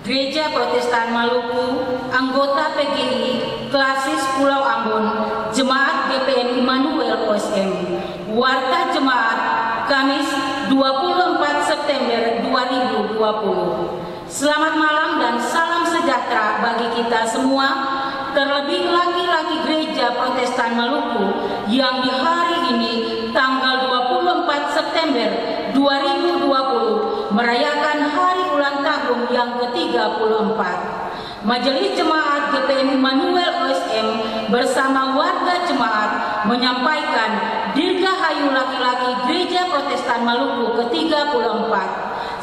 Gereja Protestan Maluku, anggota PGI, Klasis Pulau Ambon, Jemaat GPM Immanuel OSM, Warta Jemaat, Kamis 24 September 2020. Selamat malam dan salam sejahtera bagi kita semua, terlebih laki-laki Gereja Protestan Maluku yang di hari ini tanggal 24 September 2020 merayakan hari ulang tahun yang ke-34. Majelis Jemaat GPM Immanuel OSM bersama warga jemaat menyampaikan Dirgahayu laki-laki Gereja Protestan Maluku ke-34.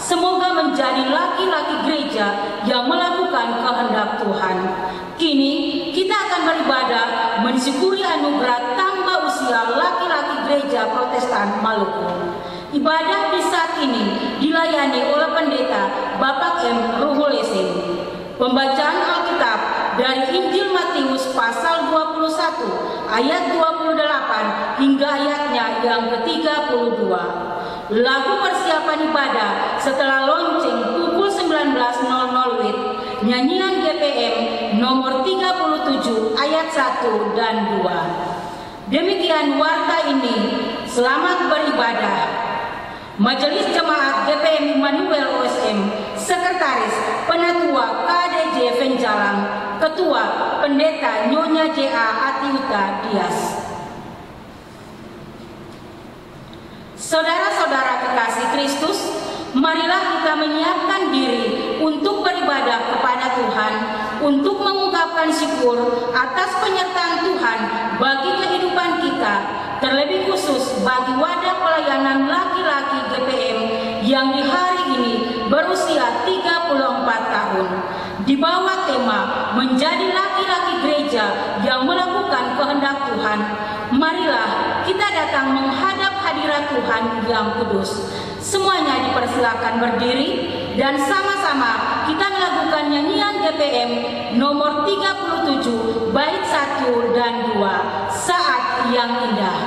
Semoga menjadi laki-laki gereja yang melakukan kehendak Tuhan. Kini kita akan beribadah mensyukuri anugerah tambah usia laki-laki Gereja Protestan Maluku. Ibadah di saat ini dilayani oleh Pendeta Bapak M. Ruhulesing. Pembacaan Alkitab dari Injil Matius pasal 21 ayat 28 hingga ayatnya yang ke-32. Lagu persiapan ibadah setelah lonceng pukul 19.00 WIB, nyanyian GPM nomor 37 ayat 1 dan 2. Demikian warta ini, selamat beribadah. Majelis Jemaat GPM Immanuel OSM, Sekretaris Penatua KDJ Venjalang, Ketua Pendeta Nyonya J.A. Atiuta Dias. Saudara-saudara kekasih Kristus, marilah kita menyiapkan diri untuk beribadah kepada Tuhan, untuk mengungkapkan syukur atas penyertaan Tuhan bagi kehidupan kita, terlebih khusus bagi wadah pelayanan laki-laki GPM yang di hari ini berusia 34 tahun. Di bawah tema menjadi laki-laki gereja yang melakukan kehendak Tuhan, marilah kita datang menghadap hadirat Tuhan yang kudus. Semuanya dipersilakan berdiri dan sama-sama kita melakukan nyanyian GPM nomor 37 bait 1 dan 2, Saat yang Indah.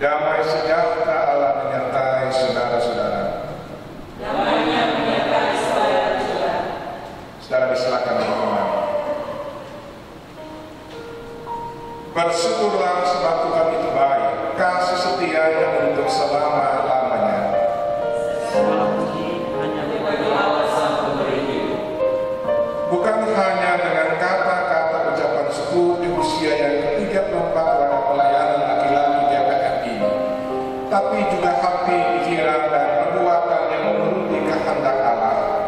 Damai sejahtera Allah menyertai saudara-saudara. Saudara disilakan berdoa. Bersyukurlah sebab Tuhan itu baik, kasih setianya untuk selama-lamanya. Bukan hanya dengan kata-kata ucapan syukur di usia yang ke-34 pada pelayanan laki-laki GPM ini, tapi juga hati, pikiran, dan perbuatan yang menuruti kehendak Allah.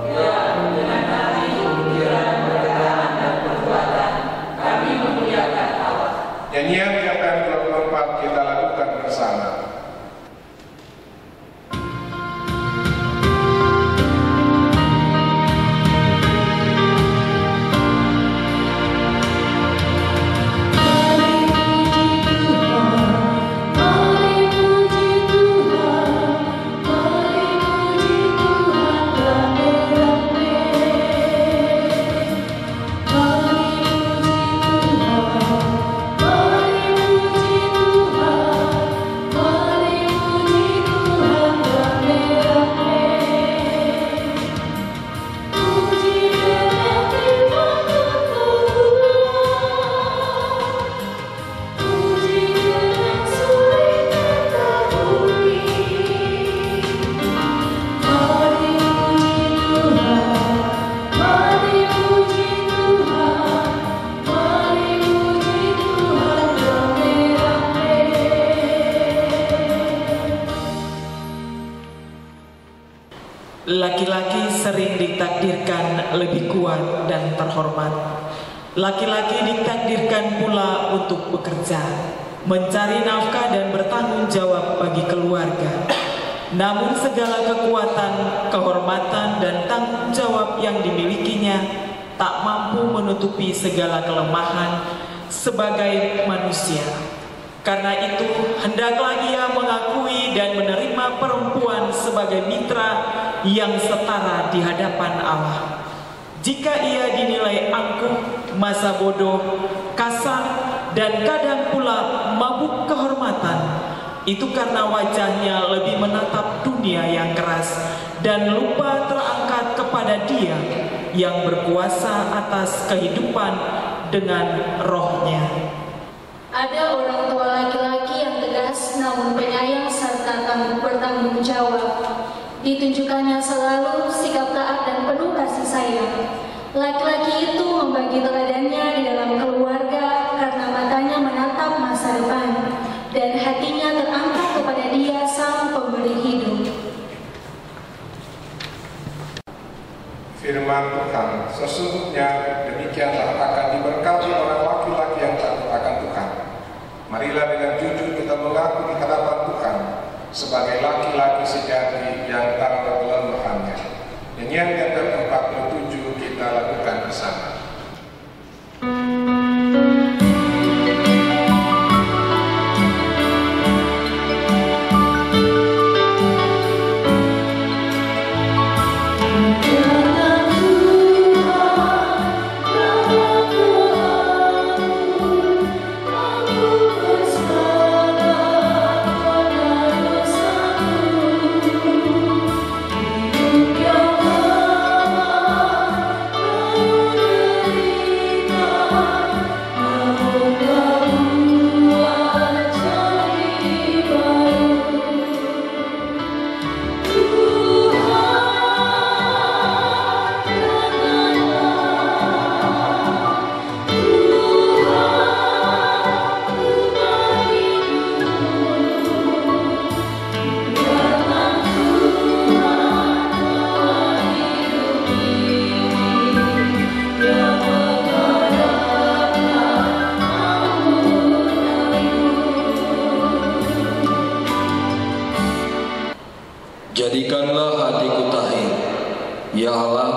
Ya, dengan hati, pikiran, perkataan, dan perbuatan kami memuliakan Allah. Nyanyian GPM 24 kita lakukan bersama. Laki-laki sering ditakdirkan lebih kuat dan terhormat. Laki-laki ditakdirkan pula untuk bekerja, mencari nafkah dan bertanggung jawab bagi keluarga. Namun segala kekuatan, kehormatan, dan tanggung jawab yang dimilikinya tak mampu menutupi segala kelemahan sebagai manusia. Karena itu, hendaklah ia mengakui dan menerima perempuan sebagai mitra yang setara di hadapan Allah. Jika ia dinilai angkuh, masa bodoh, kasar, dan kadang pula mabuk kehormatan, itu karena wajahnya lebih menatap dunia yang keras dan lupa terangkat kepada Dia yang berkuasa atas kehidupan dengan rohnya. Ada orang tua laki-laki yang tegas namun penyayang serta bertanggung jawab. Ditunjukkannya selalu sikap taat dan penuh kasih sayang. Laki-laki itu membagi teladannya di dalam keluarga karena matanya menatap masa depan dan hatinya terangkat kepada Dia Sang Pemberi hidup. Firman Tuhan, sesungguhnya demikianlah akan diberkati orang laki-laki yang takut akan Tuhan. Marilah dengan jujur kita mengaku di hadapan Tuhan sebagai laki-laki sejati yang tak ada kelemahannya. Nyanyian yang ke-47 kita lakukan bersama. Jadikanlah hatiku tahir, ya Allah,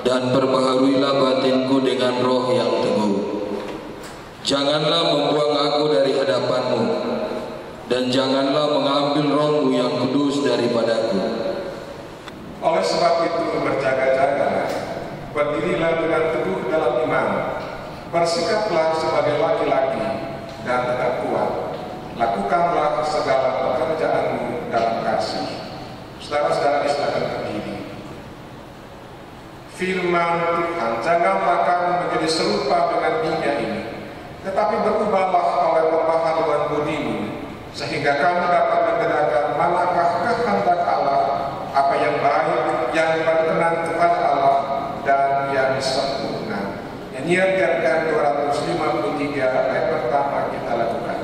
dan perbaharuilah batinku dengan roh yang teguh. Janganlah membuang aku dari hadapan-Mu, dan janganlah mengambil roh-Mu yang kudus daripadaku. Oleh sebab itu berjaga-jagalah, berdirilah dengan teguh dalam iman, bersikaplah sebagai laki-laki dan tetap kuat. Lakukanlah segala pekerjaanmu dalam kasih. Saudara-saudara silakan berdiri. Firman Tuhan, janganlah kamu menjadi serupa dengan dunia ini, tetapi berubahlah oleh pembaharuan budimu, sehingga kamu dapat membedakan manakah kehendak Allah, apa yang baik, yang berkenan kepada Allah, dan yang sempurna. Nyanyian Gerakan 253 ayat pertama kita lakukan.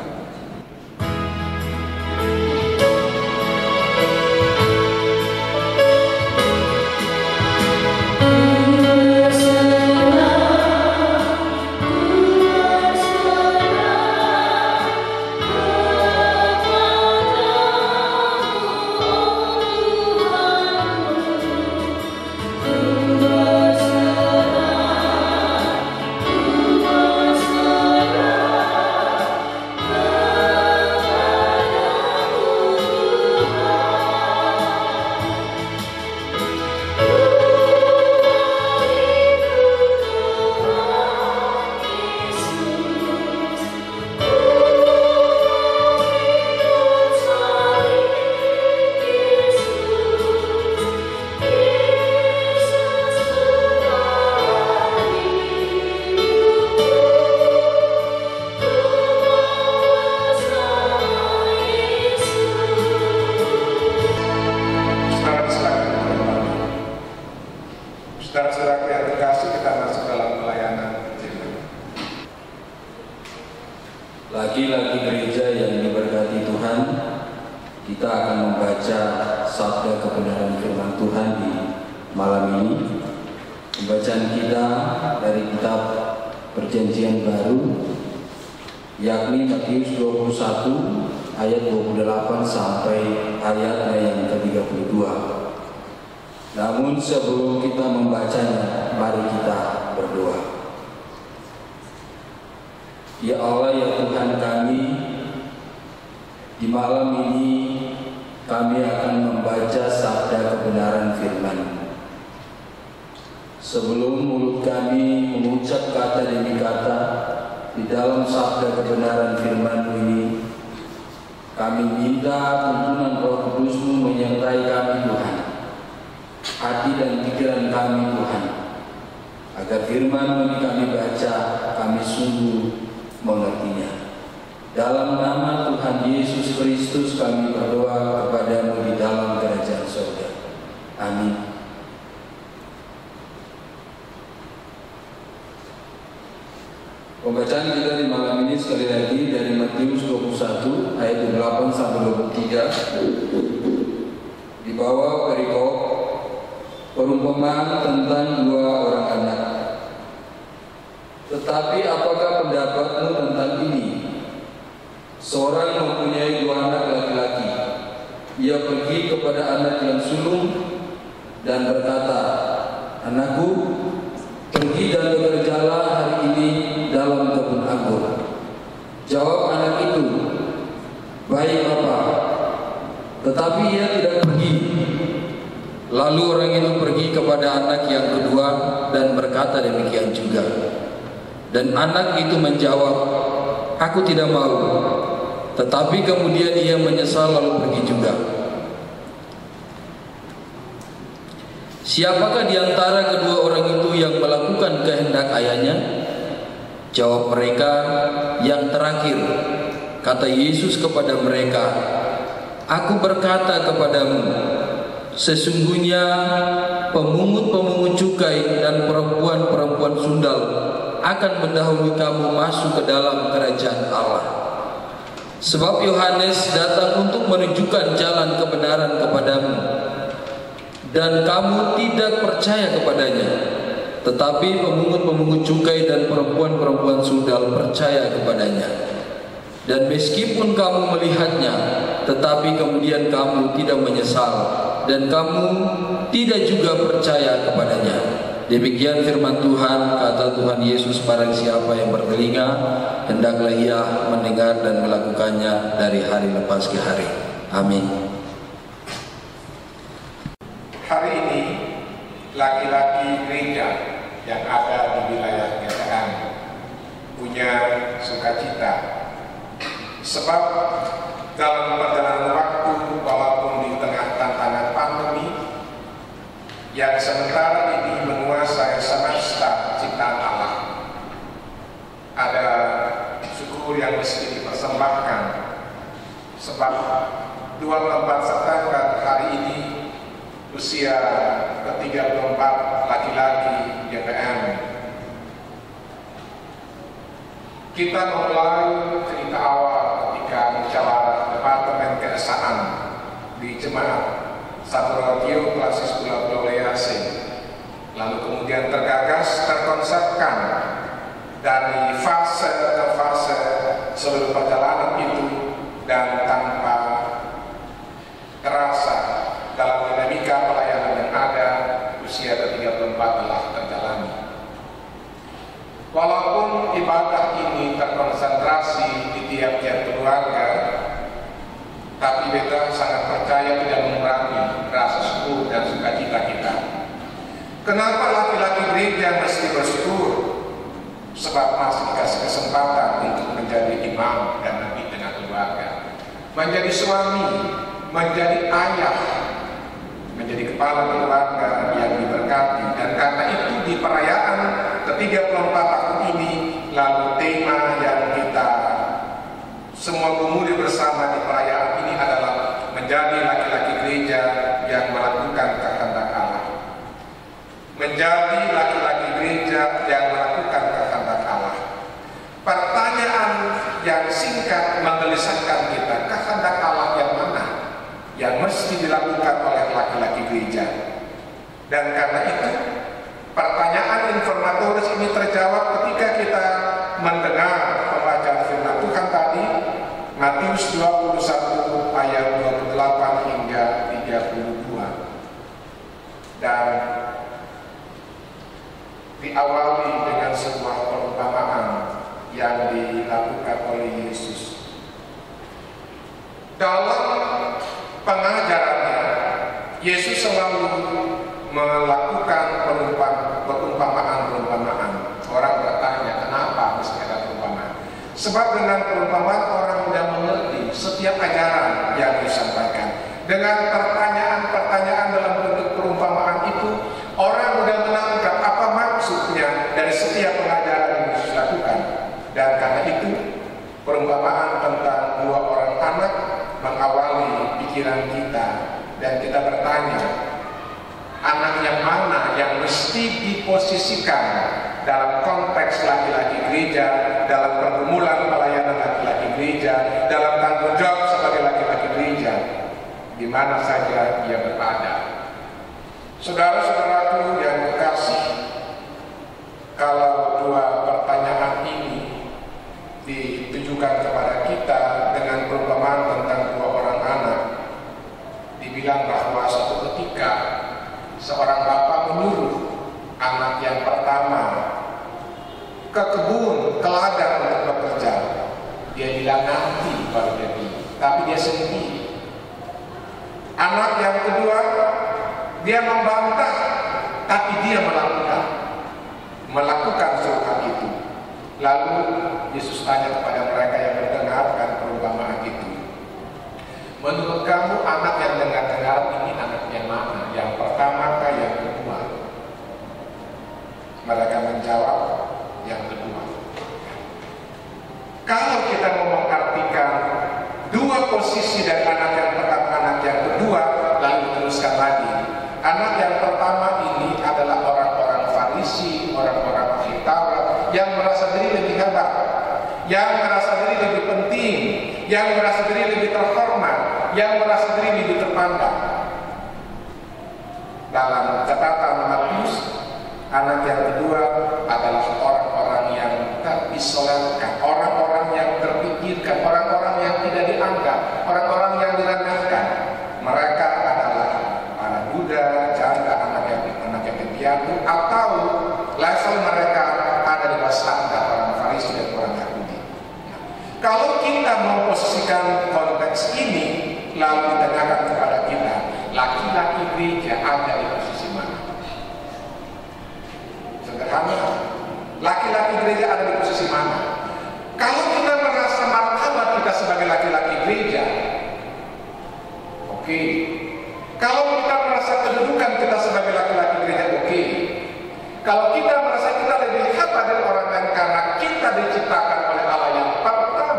Saudara-saudara yang terkasih, kita masuk dalam pelayanan Firman. Laki-laki gereja yang diberkati Tuhan, kita akan membaca sabda kebenaran firman Tuhan di malam ini. Pembacaan kita dari kitab Perjanjian Baru, yakni Matius 21 ayat 28 sampai ayat yang ke-32. Namun sebelum kita membacanya, mari kita berdoa. Ya Allah, ya Tuhan kami, di malam ini kami akan membaca sabda kebenaran firman. Sebelum mulut kami mengucap kata demi kata di dalam sabda kebenaran firman ini, kami minta tuntunan Roh Kudus-Mu menyertai kami Tuhan, hati dan pikiran kami Tuhan, agar firman yang kami baca kami sungguh mengertinya. Dalam nama Tuhan Yesus Kristus kami berdoa kepadamu di dalam kerajaan surga. Amin. Pembacaan kita di malam ini sekali lagi dari Matius 21 ayat 8 sampai 23. Di bawah perikop perumpamaan tentang dua orang anak. Tetapi apakah pendapatmu tentang ini? Seorang mempunyai dua anak laki-laki. Ia pergi kepada anak yang sulung dan berkata, "Anakku, pergi dan bekerjalah hari ini dalam kebun anggur." Jawab anak itu, "Baik Bapa." Tetapi ia tidak pergi. Lalu orang itu pergi kepada anak yang kedua dan berkata demikian juga. Dan anak itu menjawab, "Aku tidak mau." Tetapi kemudian ia menyesal lalu pergi juga. Siapakah di antara kedua orang itu yang melakukan kehendak ayahnya? Jawab mereka, "Yang terakhir." Kata Yesus kepada mereka, "Aku berkata kepadamu, sesungguhnya pemungut-pemungut cukai dan perempuan-perempuan sundal akan mendahului kamu masuk ke dalam kerajaan Allah. Sebab Yohanes datang untuk menunjukkan jalan kebenaran kepadamu, dan kamu tidak percaya kepadanya. Tetapi pemungut-pemungut cukai dan perempuan-perempuan sundal percaya kepadanya. Dan meskipun kamu melihatnya, tetapi kemudian kamu tidak menyesal, dan kamu tidak juga percaya kepadanya." Demikian firman Tuhan. Kata Tuhan Yesus, "Barang siapa yang bertelinga, hendaklah ia mendengar dan melakukannya dari hari lepas ke hari." Amin. Hari ini laki-laki gereja yang ada di wilayah GTN punya sukacita, sebab dalam perjalanan waktu, walaupun di tengah tantangan pandemi yang sementara ini menguasai semesta ciptaan Allah, ada yang mesti dipersembahkan. Sebab 24 September hari ini usia ke-34 laki-laki GPM. Kita memulai cerita awal ketika musyawarah Departemen Keesaan di Jemaat Saturotio Klasis Pulau Lease. Lalu kemudian tergagas, terkonsepkan dari fase ke fase seluruh perjalanan itu, dan tanpa terasa dalam dinamika pelayanan yang ada, usia ke-34 telah terjalani. Walaupun ibadah ini terkonsentrasi di tiap-tiap keluarga, tapi beta sangat percaya tidak mengurangi rasa syukur dan sukacita kita. Kenapa laki-laki gereja mesti bersyukur? Sebab masih dikasih kesempatan untuk menjadi imam dan nabi dengan keluarga, menjadi suami, menjadi ayah, menjadi kepala keluarga yang diberkati. Dan karena itu di perayaan ke-34 tahun ini, lalu tema yang kita semua gumuli bersama di perayaan ini adalah menjadi laki-laki gereja yang melakukan kehendak Allah. Menjadi laki-laki gereja yang melakukan kehendak Allah. Pertanyaan yang singkat menggelisahkan kita, kehendak Allah yang mana yang mesti dilakukan oleh laki-laki gereja? Dan karena itu pertanyaan informatoris ini terjawab ketika kita mendengar pembacaan firman Tuhan tadi, Matius 21 ayat 28 hingga 32. Dan diawali dengan sebuah perumpamaan yang dilakukan oleh Yesus. Dalam pengajarannya, Yesus selalu melakukan perumpamaan. Orang bertanya, kenapa mesti ada perumpamaan? Sebab dengan perumpamaan orang mudah mengerti setiap ajaran yang disampaikan. Dengan pertanyaan-pertanyaan dalam bentuk perumpamaan itu, orang mudah menangkap apa maksudnya dari setiap pengajaran yang Yesus lakukan. Dan karena itu, perumpamaan tentang dua orang anak mengawali pikiran kita, dan kita bertanya, anak yang mana yang mesti diposisikan dalam konteks laki-laki gereja, dalam pergumulan pelayanan laki-laki gereja, dalam tanggung jawab sebagai laki-laki gereja, di mana saja ia berada. Saudara-saudaraku yang kekasih, kalau dua pertanyaan ini ditujukan kepada kita dengan perumpamaan tentang dua orang anak, dibilang bahwa suatu ketika seorang bapak menyuruh anak yang pertama ke kebun, ke ladang untuk bekerja. Dia bilang nanti baru dia pergi, tapi dia sendiri. Anak yang kedua, dia membantah, tapi dia melakukan surat itu. Lalu Yesus tanya kepada mereka yang mendengarkan perumpamaan itu, menurut kamu anak yang dengar ini anak yang mana? Yang pertama kah yang kedua? Mereka menjawab yang kedua. Kalau kita mau mengartikan dua posisi dari anak yang pertama, anak yang kedua, lalu diteruskan lagi. Anak yang pertama ini adalah orang-orang Farisi, orang-orang ahli Taurat yang merasa diri lebih hebat, yang merasa diri lebih penting, yang merasa diri lebih terhormat, yang merasa diri lebih terpandang. Dalam catatan Matius, anak yang kedua adalah orang-orang yang terisolerkan, orang-orang yang terpikirkan, orang-orang yang tidak dianggap, orang-orang yang direndahkan. Mereka adalah para duda, janda, anak yang piatu, atau level mereka ada di bawah standar orang Farisi dan orang Yahudi. Kalau kita memposisikan konteks ini, lalu ditanyakan kepada kita, laki-laki gereja ada di posisi mana? Sederhana, laki-laki gereja ada di posisi mana? Kalau kita merasa martabat kita sebagai laki-laki gereja, oke. Kalau kita merasa kedudukan kita sebagai laki-laki gereja, oke. Kalau kita merasa kita lebih hebat dari orang lain karena kita diciptakan oleh Allah yang pertama,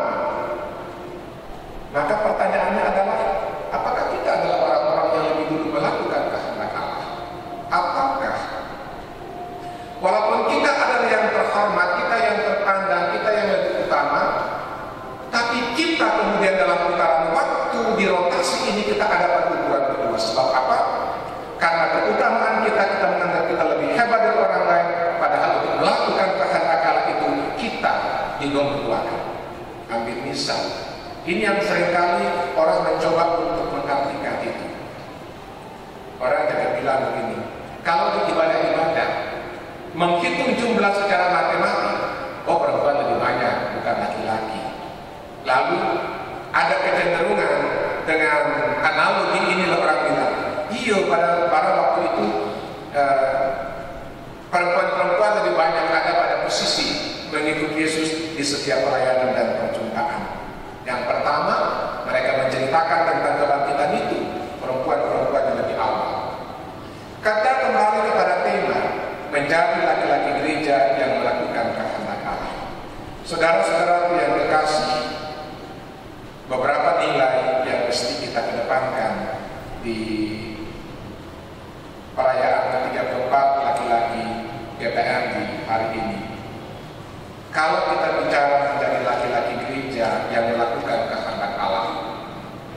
Walaupun kita adalah yang terhormat, kita yang terpandang, kita yang lebih utama, tapi kita kemudian dalam putaran waktu di rotasi ini kita ada perguruan kedua. Sebab apa? Karena keutamaan kita menganggap kita lebih hebat dari orang lain, padahal untuk melakukan kehendak Allah itu kita dinomorduakan. Ambil misal, ini yang seringkali orang mencoba untuk mengartikan itu. Orang tidak bilang begini, kalau di ibadah-ibadah menghitung jumlah secara matematik, oh perempuan lebih banyak, bukan laki-laki. Lalu ada kecenderungan dengan analogi inilah orang bilang, iya pada waktu itu perempuan-perempuan lebih banyak ada pada posisi mengikuti Yesus di setiap pelayanan dan perjumpaan. Yang pertama, mereka menceritakan tentang kebangkitan itu, perempuan-perempuan yang lebih awal. Kata kembali kepada tema, menjadi laki-laki gereja yang melakukan kehendak Allah. Saudara-saudara yang kekasih, beberapa nilai yang mesti kita kedepankan di perayaan ke-34 laki-laki GPM di hari ini. Kalau kita bicara menjadi laki-laki gereja yang melakukan kehendak Allah,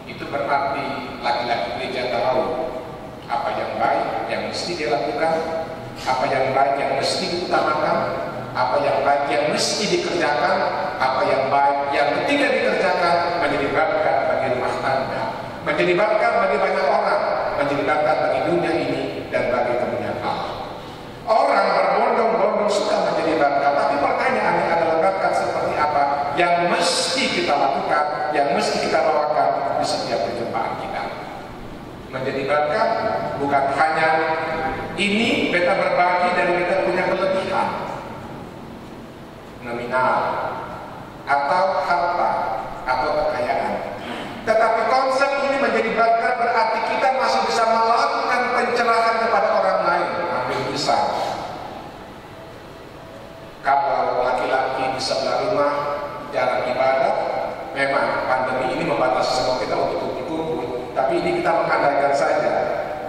itu berarti laki-laki gereja tahu apa yang baik yang mesti dilakukan, apa yang baik yang mesti diutamakan, apa yang baik yang mesti dikerjakan, apa yang baik yang tidak dikerjakan, menjadi berkat bagi rumah tangga, menjadi berkat bagi banyak orang, menjadi berkat bagi dunia ini dan bagi kemuliaan Allah. Orang berbondong-bondong suka menjadi berkat, tapi pertanyaannya adalah berkat seperti apa yang mesti kita lakukan, yang mesti kita bawakan di setiap perjumpaan kita. Menjadi berkat bukan hanya ini beta berbagi dari beta punya kelebihan nominal atau harta atau kekayaan, tetapi konsep ini menjadi berkat berarti kita masih bisa melakukan pencerahan kepada orang lain. Ambil misal, kalau laki-laki di sebelah rumah jarang ibadah, memang pandemi ini membatasi semua kita untuk kumpul, tapi ini kita mengandalkan saja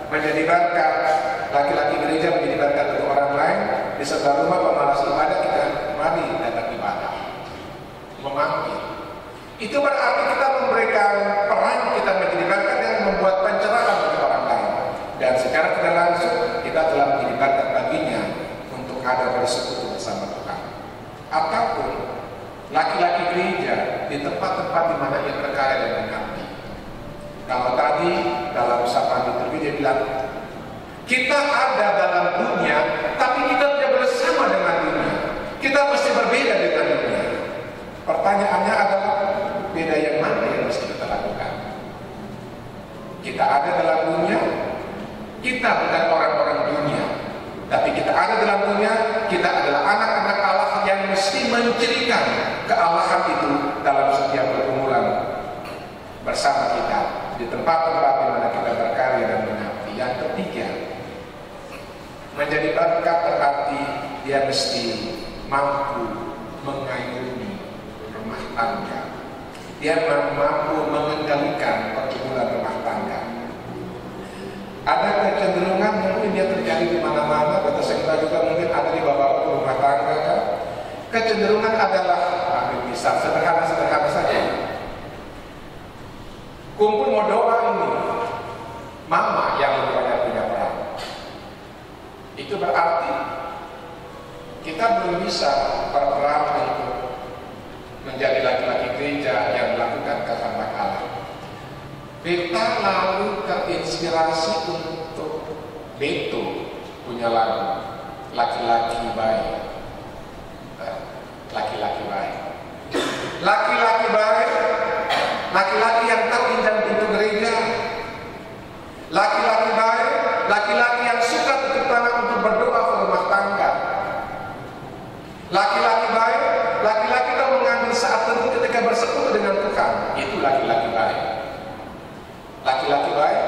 menjadi berkat. Laki-laki gereja menjadi berkat untuk orang lain. Di sebelah rumah pemalas ibadah, kita mari datang ibadah, memanggil. Itu berarti kita memberikan peran kita menjadi berkat yang membuat pencerahan bagi orang lain, dan secara tidak langsung kita telah menjadi berkat baginya untuk ada bersekutu bersama Tuhan. Ataupun laki-laki gereja di tempat-tempat di mana ia berkarya dan mengabdi. Kalau tadi dalam sapaan liturgi dia bilang, kita ada dalam dunia, tapi kita tidak bersama dengan dunia. Kita mesti berbeda dengan dunia. Pertanyaannya adalah, beda yang mana yang mesti kita lakukan? Kita ada dalam dunia, kita bukan orang-orang dunia, tapi kita ada dalam dunia, kita adalah anak-anak Allah yang mesti mencirikan kealahan itu dalam setiap pergumulan bersama kita di tempat-tempat di mana kita berkarya dan mengabdi. Yang ketiga, menjadi berkat berarti dia mesti mampu mengayomi rumah tangga. Dia mampu mengendalikan pergumulan rumah tangga. Ada kecenderungan mungkin dia terjadi di mana-mana, kata saya juga mungkin ada di bawah rumah tangga kan? Kecenderungan adalah, bisa sederhana-sederhana saja. Kumpul mau doa ini, mama yang lebih banyak punya peran. Itu berarti kita belum bisa berperan untuk menjadi laki-laki gereja yang melakukan kehendak Allah. Beta lalu terinspirasi untuk Beto punya lagu laki-laki baik. Laki-laki baik. Laki-laki baik, laki-laki yang tahu indah pintu gereja. Laki-laki baik, laki-laki yang suka tutup tangan untuk berdoa ke rumah tangga. Laki-laki baik, laki-laki yang mengambil saat teduh ketika bersekutu dengan Tuhan. Itu laki-laki baik. Laki-laki baik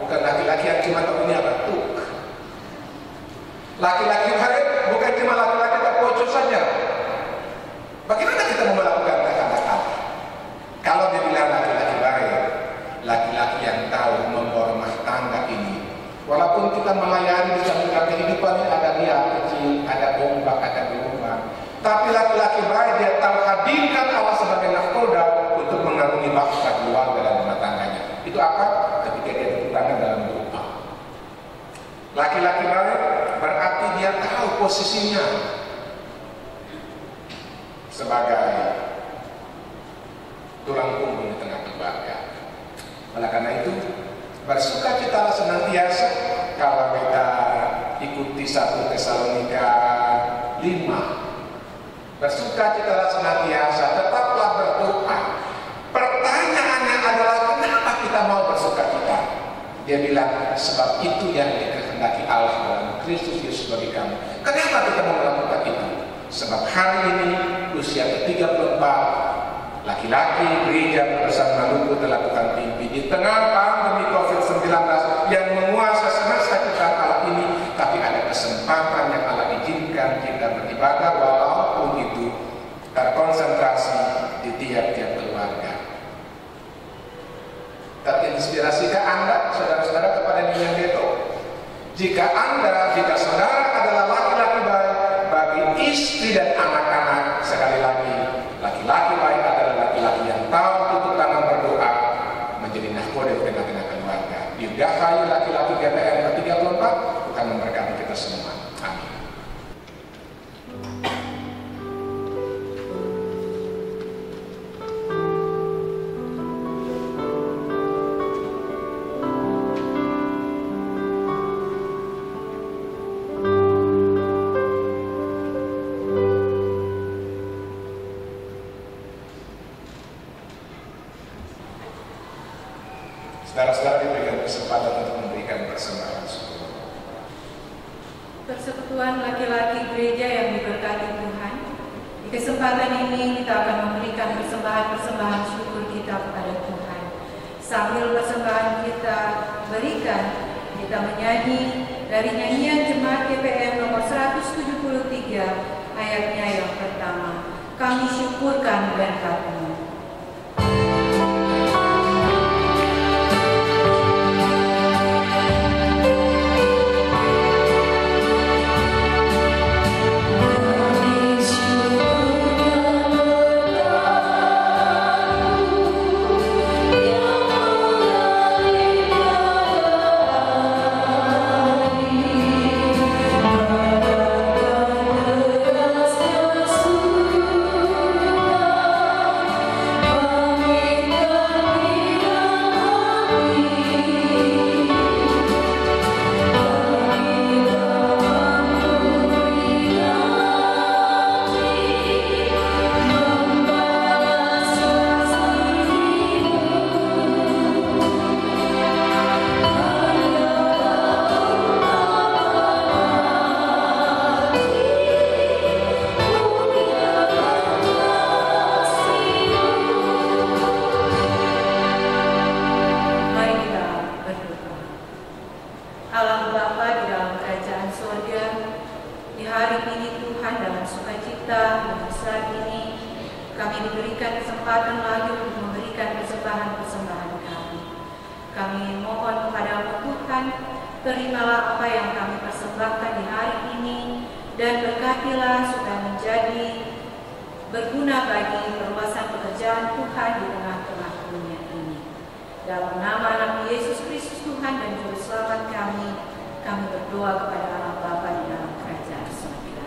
bukan laki-laki yang cuma tahu ini apa tuk. Laki-laki baik bukan cuma laki-laki tak pocos saja. Bagaimana kita mau melakukan kata-kata? Kalau dia bilang laki-laki baik, laki-laki yang tahu membawa rumah tangga ini, walaupun kita melayani di samping kehidupan, ada dia kecil, ada berubah, Tapi laki-laki baik dia tahu hadirkan Allah sebagai nahkoda untuk mengarungi bangsa, keluarga dan rumah tangganya. Itu apa? Ketika dia tepuk tangan dalam doa. Laki-laki baik berarti dia tahu posisinya sebagai tulang punggung di tengah keluarga. Oleh karena itu, bersukacitalah senantiasa. Kalau kita ikuti 1 Tesalonika 5, bersukacitalah senantiasa, tetaplah berdoa. Pertanyaannya adalah kenapa kita mau bersukacita? Dia bilang sebab itu yang dikehendaki Allah dalam Kristus Yesus bagi kamu. Kenapa kita mau melakukan itu? Sebab hari ini usia ke-34, laki-laki gereja Perbesar Maluku telah lakukan mimpi di tengah pandemi COVID-19 yang menguasai semesta kita kala ini. Tapi ada kesempatan yang Allah izinkan kita beribadah, walaupun itu terkonsentrasi di tiap-tiap keluarga. Terinspirasikah Anda, saudara-saudara, kepada Nyonya Geto? Jika saudara adalah laki-laki baik bagi istri dan anak-anak, sekali lagi, laki-laki baik adalah laki-laki yang tahu tutup tangan berdoa, menjadi nahkoda di tengah-tengah keluarga. Dirgahayu laki-laki GPM ke-34, Tuhan memberkati kita semua. Amin. Saudara-saudara diberikan kesempatan untuk memberikan persembahan syukur. Persekutuan laki-laki gereja yang diberkati Tuhan, di kesempatan ini kita akan memberikan persembahan syukur kita kepada Tuhan. Sambil persembahan kita berikan, kita menyanyi dari nyanyian Jemaat GPM nomor 173 ayatnya yang pertama. Kami syukurkan berkat-Mu. Terimalah apa yang kami persembahkan di hari ini dan berkatilah supaya menjadi berguna bagi perluasan pekerjaan Tuhan di tengah-tengah dunia ini. Dalam nama Anak Yesus Kristus Tuhan dan Juru Selamat kami berdoa kepada Allah Bapa di dalam kerajaan surga.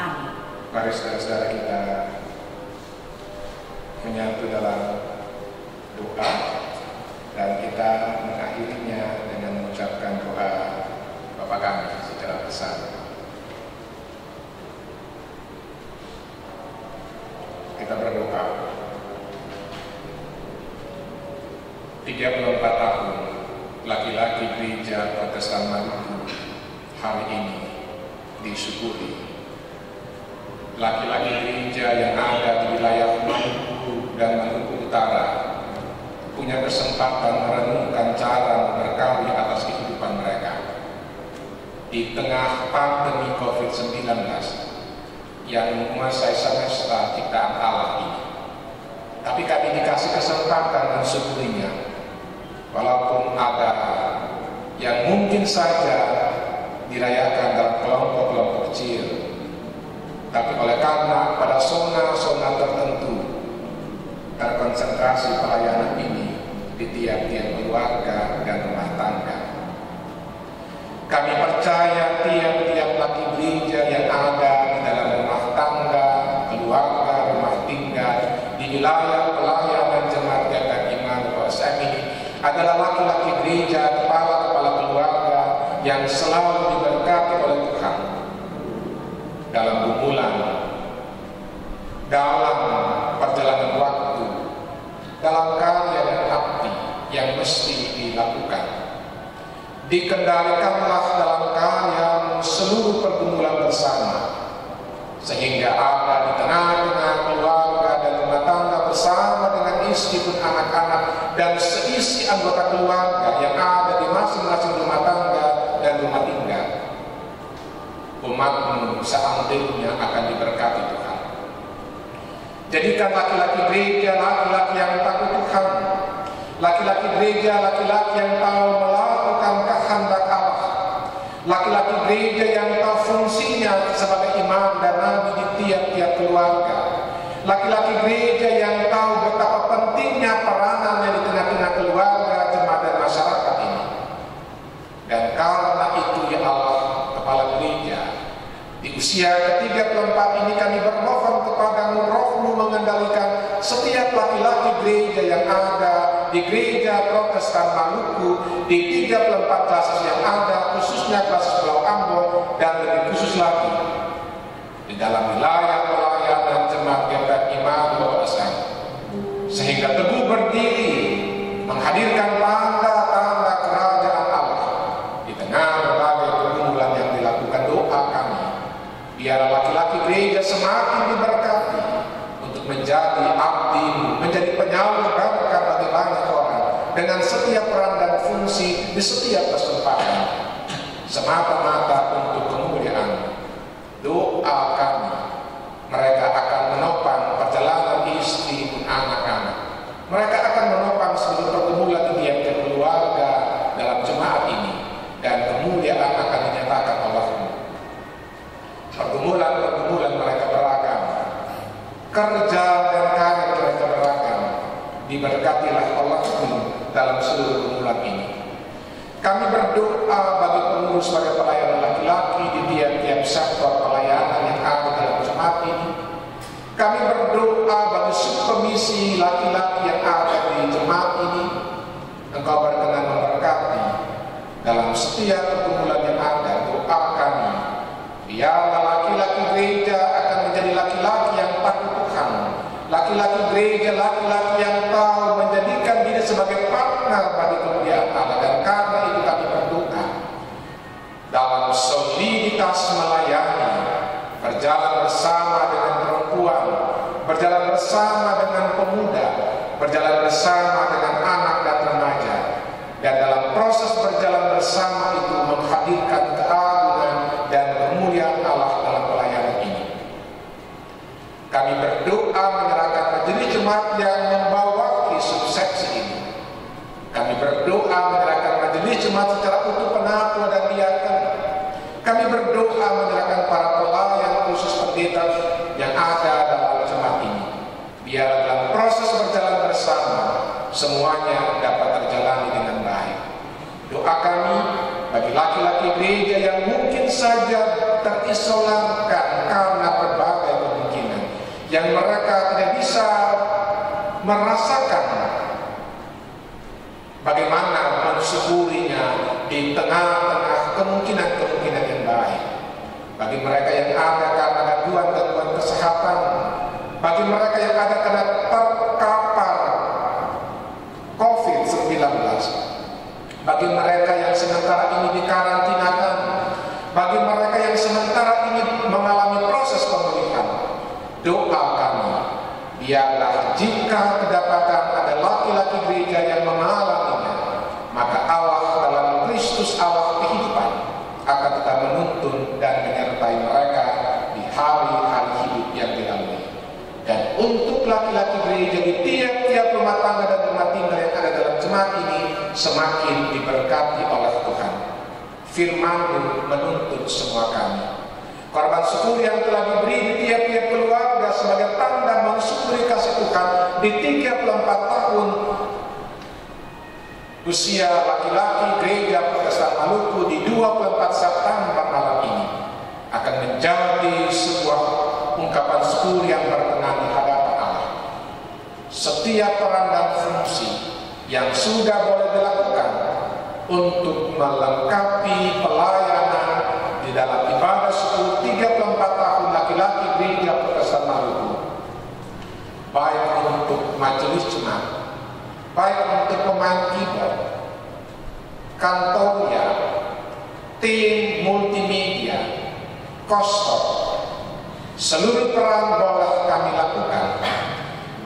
Amin. Mari saudara-saudara kita menyatu dalam doa dan kita mengakhirinya dengan mengucapkan doa Bapa kami secara besar. Kita berdoa. 34 tahun laki-laki gereja Protestan Maluku hari ini disyukuri. Laki-laki gereja yang ada di wilayah Maluku dan Maluku Utara punya kesempatan merenungkan cara memberkati atas kehidupan mereka di tengah pandemi COVID-19 yang menguasai semesta ciptaan Allah ini. Tapi kami dikasih kesempatan mensyukurinya, walaupun ada yang mungkin saja dirayakan dalam kelompok-kelompok kecil, tapi oleh karena pada zona-zona tertentu terkonsentrasi pelayanan ini di tiap-tiap keluarga dan rumah tangga. Kami percaya tiap-tiap laki gereja yang ada di dalam rumah tangga, keluarga, rumah tinggal, di wilayah pelayanan jemaat Gagak Iman OSM ini adalah laki-laki gereja, kepala-kepala keluarga yang selalu diberkati oleh Tuhan dalam gumulan, dalam perjalanan waktu, dalam karya dan bakti yang mesti dilakukan. Dikendalikanlah dalam karya seluruh pergumulan bersama, sehingga ada di tengah-tengah keluarga dan rumah tangga bersama dengan istri pun anak-anak dan seisi anggota keluarga yang ada di masing-masing rumah tangga dan rumah tinggal. Umatmu seandainya akan diberkati Tuhan. Jadikan laki-laki gereja laki-laki yang takut Tuhan, laki-laki gereja laki-laki yang tahu melakukan kehendak Allah, laki-laki gereja yang tahu fungsinya sebagai imam dan nabi di tiap-tiap keluarga, laki-laki gereja yang tahu betapa pentingnya peranannya di tengah-tengah keluarga, jemaat dan masyarakat ini. Dan karena itu ya Allah, kepala gereja, di usia ke-34 ini kami bermohon kepadamu, Roh-Mu mengendalikan setiap laki-laki gereja yang ada di gereja Protestan Maluku, di 34 klasis yang ada, khususnya klasis Pulau Ambon dan lebih khusus lagi di dalam wilayah pelayanan jemaat Gagak Iman OSM, sehingga teguh berdiri menghadirkan tanda-tanda kerajaan Allah di tengah berbagai pergumulan yang dilakukan. Doa kami, biarlah laki-laki gereja semakin diberkati untuk menjadi abdi-Mu, menjadi penyalur berkat bagi banyak orang dengan setiap peran dan fungsi di setiap kesempatan, semata-mata untuk kemuliaan. Doa kami, mereka akan menopang perjalanan istri dan anak-anak. Mereka akan menopang seluruh pergumulan di tiap keluarga dalam jemaat ini, dan kemuliaan akan dinyatakan Allah-Mu. Pergumulan mereka beragam, kerja dan karir mereka beragam. Diberkatilah Allah-Mu dalam seluruh pergumulan ini. Kami berdoa bagi pengurus pada pelayanan laki-laki di tiap-tiap sektor pelayanan yang ada dalam jemaat ini. Kami berdoa bagi subkomisi laki-laki yang ada di jemaat ini. Engkau berkenan memberkati dalam setiap pergumulan yang ada. Doa kami, biarlah laki-laki gereja akan menjadi laki-laki yang takut Tuhan, laki-laki gereja laki-laki yang tahu menjadikan diri sebagai partner bagi kemuliaan Allah. Dan karena itu kami berdoa dalam soliditas melayani, berjalan bersama dengan perempuan, berjalan bersama dengan pemuda, berjalan bersama dengan anak dan remaja, dan dalam proses berjalan bersama itu menghadirkan keagungan dan kemuliaan Allah dalam pelayanan ini. Kami berdoa menyerahkan majelis jemaat yang membawahi subseksi ini. Kami berdoa menyerahkan majelis jemaat secara utuh penatua dan diaken. Kami berdoa menyerahkan para pelayan khusus pendeta yang ada dalam jemaat ini. Biar dalam proses berjalan bersama semuanya dapat terjalani dengan baik. Doa kami bagi laki-laki gereja yang mungkin saja terisolarkan karena berbagai kemungkinan, yang mereka tidak bisa merasakan bagaimana mensyukurinya di tengah-tengah kemungkinan-kemungkinan yang baik. Bagi mereka yang ada karena gangguan-gangguan kesehatan, bagi mereka yang ada karena terkapar COVID-19, bagi mereka yang sementara ini dikarantinakan, bagi mereka yang sementara ini mengalami proses pemulihan. Doa kami, biarlah jika kedapatan ada laki-laki gereja yang mengalaminya, maka Allah dalam Kristus Allah kehidupan akan tetap menuntun dan menyertai mereka di hari-hari hidup yang dilalui. Dan untuk laki-laki gereja di tiap-tiap rumah tangga dan rumah tinggal yang ada dalam jemaat ini semakin diberkati oleh Tuhan. Firman-Mu menuntut semua kami. Korban syukur yang telah diberi di usia laki-laki Gereja Protestan Maluku di 24 September malam ini akan menjadi sebuah ungkapan syukur yang berkenan di hadapan Allah. Setiap peran dan fungsi yang sudah boleh dilakukan untuk melengkapi pelayanan di dalam ibadah syukur 34 tahun laki-laki Gereja Protestan Maluku, baik untuk majelis jemaat, baik untuk pemain keyboard, kantornya, tim multimedia, kostum, seluruh peran boleh kami lakukan.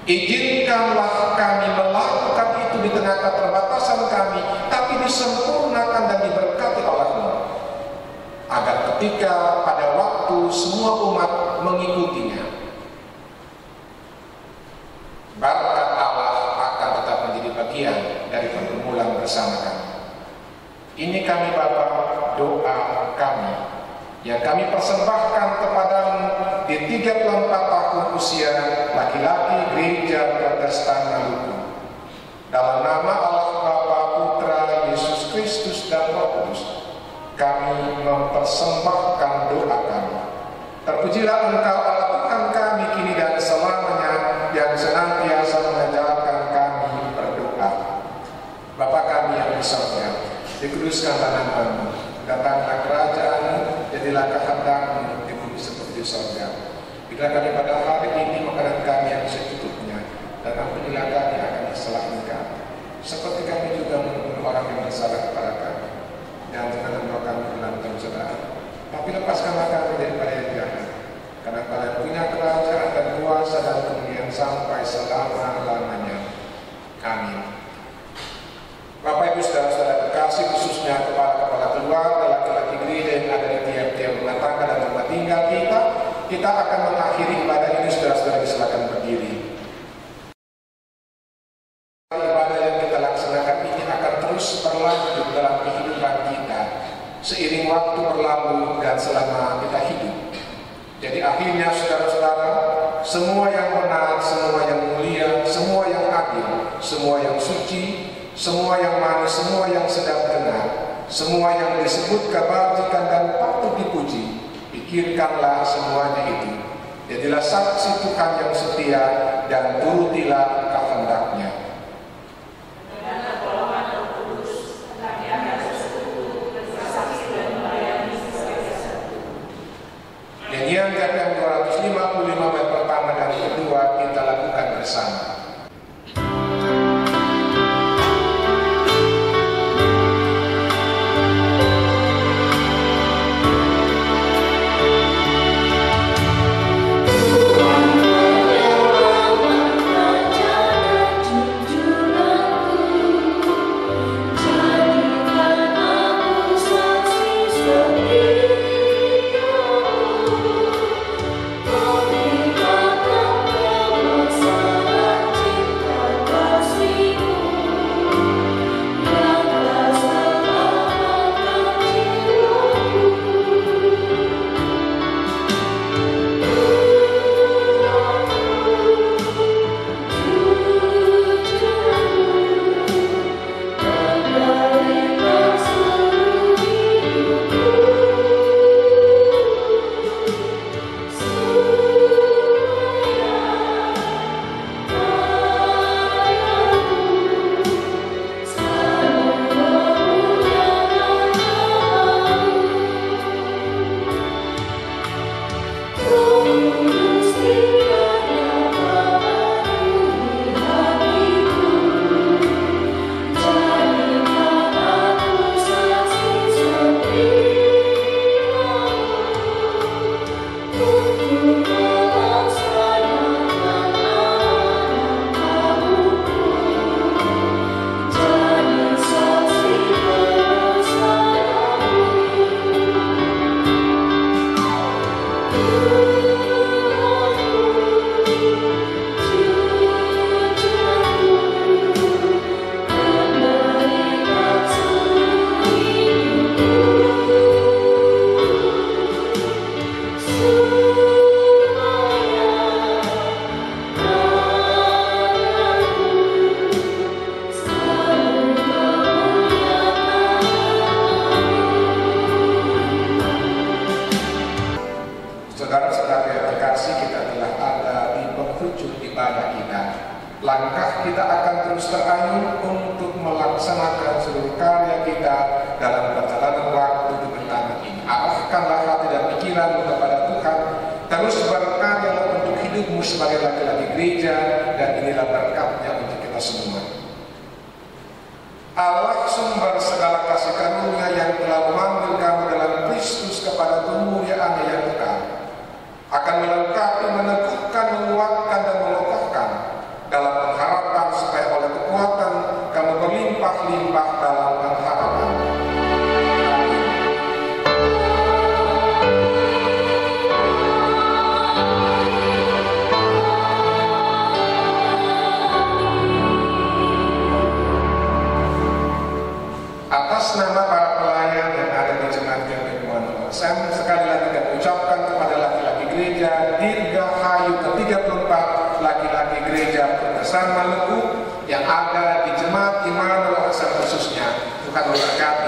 Izinkanlah kami melakukan itu di tengah keterbatasan kami, tapi disempurnakan dan diberkati oleh-Mu, agar ketika pada waktu semua umat mengikutinya, berkat Allah akan tetap menjadi bagian dari pergumulan bersama kami. Ini kami Bapa, doa kami yang kami persembahkan kepadamu di 34 tahun usia laki-laki Gereja Protestan Maluku. Dalam nama Allah Bapa, Putra, Yesus Kristus dan Roh Kudus, kami mempersembahkan doa kami. Terpujilah Engkau Allah Tuhan kami kini dan selamanya, yang senantiasa mengajarkan kami berdoa. Bapa kami yang di surga, dikuduskanlah nama-Mu, datanglah kerajaan-Mu, jadilah kehendak-Mu di bumi seperti di surga. Bila kami pada hari ini makanan kami yang secukupnya, dan ampunilah kami akan kesalahan kami, seperti kami juga mengampuni orang yang bersalah kepada kami. Dan jangan membawa kami ke dalam pencobaan, tapi lepaskanlah kami daripada yang jahat. Karena Kalian punya kerajaan dan kuasa dan kemuliaan sampai selama-lamanya. Amin. Bapak Ibu saudara-saudara terkasih, khususnya kepala keluarga laki-laki gereja yang ada di tiap-tiap rumah tangga dan rumah tinggal kita akan mengakhiri ibadah ini. Saudara-saudara silakan berdiri. Ibadah yang kita laksanakan ini akan terus berlanjut dalam kehidupan kita seiring waktu berlalu dan selama kita hidup. Jadi akhirnya saudara-saudara, semua yang benar, semua yang mulia, semua yang adil, semua yang suci, semua yang manis, semua yang sedap dengar, semua yang disebut kebajikan dan patut dipuji, pikirkanlah semuanya itu. Jadilah saksi Tuhan yang setia dan turutilah kehendak-Nya. Nyanyian KPM 255 bait pertama dan kedua kita lakukan bersama. Berikan aku kebesaran kasih kita telah ada di penghujung ibadah kita. Langkah kita akan terus terayun untuk melaksanakan seluruh karya kita dalam perjalanan waktu di bertani ini. Arahkanlah hati dan pikiranmu kepada Tuhan. Terus berkaryalah untuk hidupmu sebagai laki-laki gereja, dan inilah berkatnya untuk kita semua. Allah sumber segala kasih karunia yang telah memanggil kamu dalam Kristus kepada kemuliaan yang kekal, akan melengkapi, meneguhkan, menguatkan, dan mengokohkan dalam pengharapan, supaya oleh kekuatan kamu berlimpah-limpah dalam pengharapan. Atas nama para pelayan yang ada di Jemaat Gembeng Sam, sekali lagi kami ucapkan kepada laki-laki gereja Dirgahayu ke-34, laki-laki gereja bersama Leku yang ada di Jemaat Immanuel Sam khususnya, Tuhan memberkati.